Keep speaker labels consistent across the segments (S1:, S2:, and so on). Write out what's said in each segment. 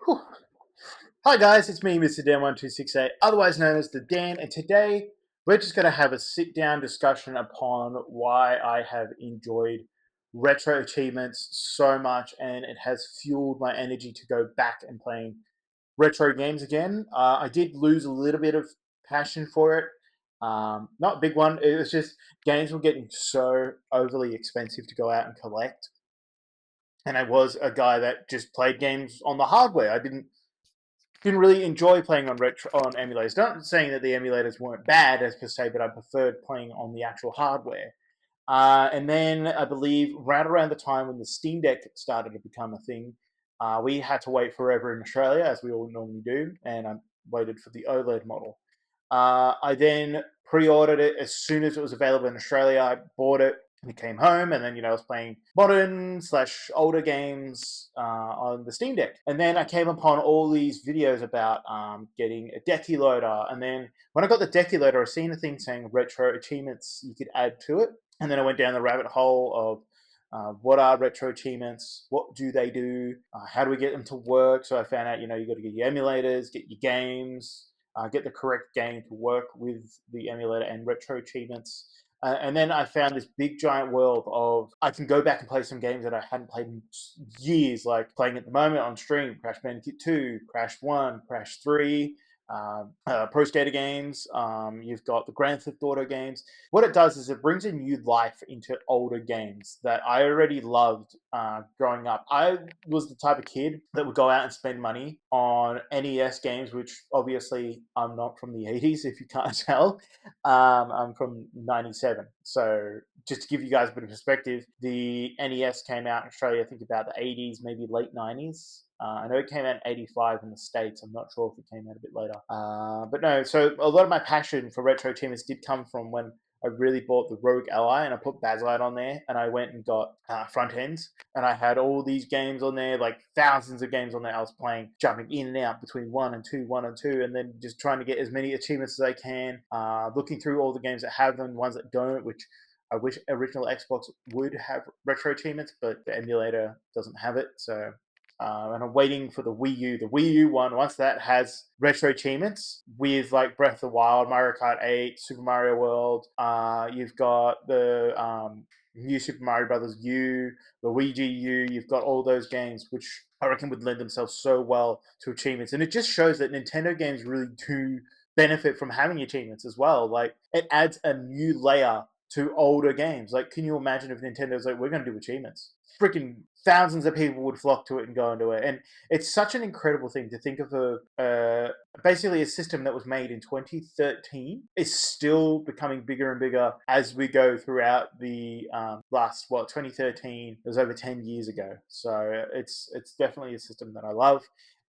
S1: Whew. Hi guys, it's me, Mr. Dan1268, otherwise known as the Dan, and today we're just going to have a sit-down discussion upon why I have enjoyed retro achievements so much, and it has fueled my energy to go back and playing retro games again. I did lose a little bit of passion for it. Not a big one. It was just games were getting so overly expensive to go out and collect, and I was a guy that just played games on the hardware. I didn't really enjoy playing on emulators. Not saying that the emulators weren't bad as per se, but I preferred playing on the actual hardware. And then I believe right around the time when the Steam Deck started to become a thing, we had to wait forever in Australia, as we all normally do, and I waited for the OLED model. I then pre-ordered it as soon as it was available in Australia. I bought it. It came home, and then I was playing modern/older games on the Steam Deck, and then I came upon all these videos about getting a decky loader. And then when I got the decky loader, I seen a thing saying retro achievements you could add to it, and then I went down the rabbit hole of what are retro achievements, what do they do, how do we get them to work. So I found out you got to get your emulators, get your games, get the correct game to work with the emulator and retro achievements. And then I found this big giant world of I can go back and play some games that I hadn't played in years, like playing at the moment on stream: Crash Bandicoot 2, Crash 1, Crash 3, Pro Skater games. You've got the Grand Theft Auto games. What it does is it brings a new life into older games that I already loved growing up. I was the type of kid that would go out and spend money on NES games, which obviously I'm not from the 80s, if you can't tell. I'm from 97. So just to give you guys a bit of perspective, the NES came out in Australia, I think about the 80s, maybe late 90s. I know it came out in 85 in the States. I'm not sure if it came out a bit later. But no, so a lot of my passion for retro achievements did come from when I really bought the Rogue Ally and I put Basilite on there, and I went and got front ends, and I had all these games on there, like thousands of games on there. I was playing, jumping in and out between 1 and 2, 1 and 2, and then just trying to get as many achievements as I can, looking through all the games that have them, ones that don't, which I wish original Xbox would have retro achievements, but the emulator doesn't have it. So and I'm waiting for the Wii U. The Wii U one, once that has retro achievements with like Breath of the Wild, Mario Kart 8, Super Mario World. You've got the new Super Mario Brothers U, Luigi U. You've got all those games, which I reckon would lend themselves so well to achievements. And it just shows that Nintendo games really do benefit from having achievements as well. Like, it adds a new layer to older games. Like, can you imagine if Nintendo's like, we're going to do achievements? Freaking thousands of people would flock to it and go into it. And it's such an incredible thing to think of basically a system that was made in 2013 is still becoming bigger and bigger as we go throughout the last, 2013, it was over 10 years ago. So it's definitely a system that I love.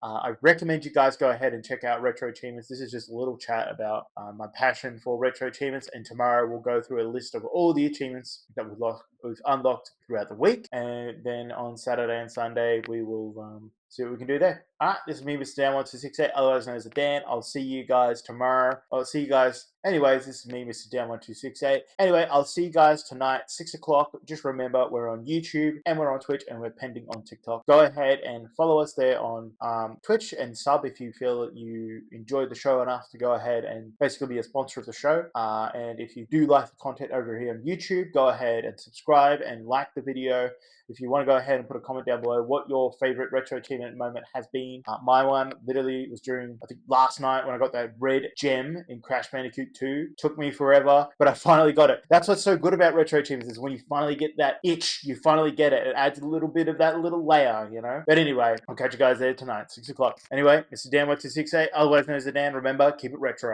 S1: I recommend you guys go ahead and check out Retro Achievements. This is just a little chat about my passion for Retro Achievements, and tomorrow we'll go through a list of all the achievements that we've unlocked throughout the week, and then on Saturday and Sunday we will see what we can do there. Alright, this is me, Mr. Dan1268, otherwise known as the Dan. I'll see you guys tomorrow. I'll see you guys. Anyways, this is me, Mr. Dan1268. Anyway, I'll see you guys tonight, 6 o'clock. Just remember, we're on YouTube and we're on Twitch and we're pending on TikTok. Go ahead and follow us there on Twitch and sub if you feel that you enjoyed the show enough to go ahead and basically be a sponsor of the show. And if you do like the content over here on YouTube, go ahead and subscribe and like the video. If you want to go ahead and put a comment down below what your favorite retro achievement moment has been. My one literally was during, I think, last night when I got that red gem in Crash Bandicoot 2. Took me forever, but I finally got it. That's what's so good about retro achievements, is when you finally get that itch, you finally get it. It adds a little bit of that little layer, But anyway, I'll catch you guys there tonight, 6 o'clock. Anyway, Mr. Dan1268, otherwise known as the Dan. Remember, keep it retro.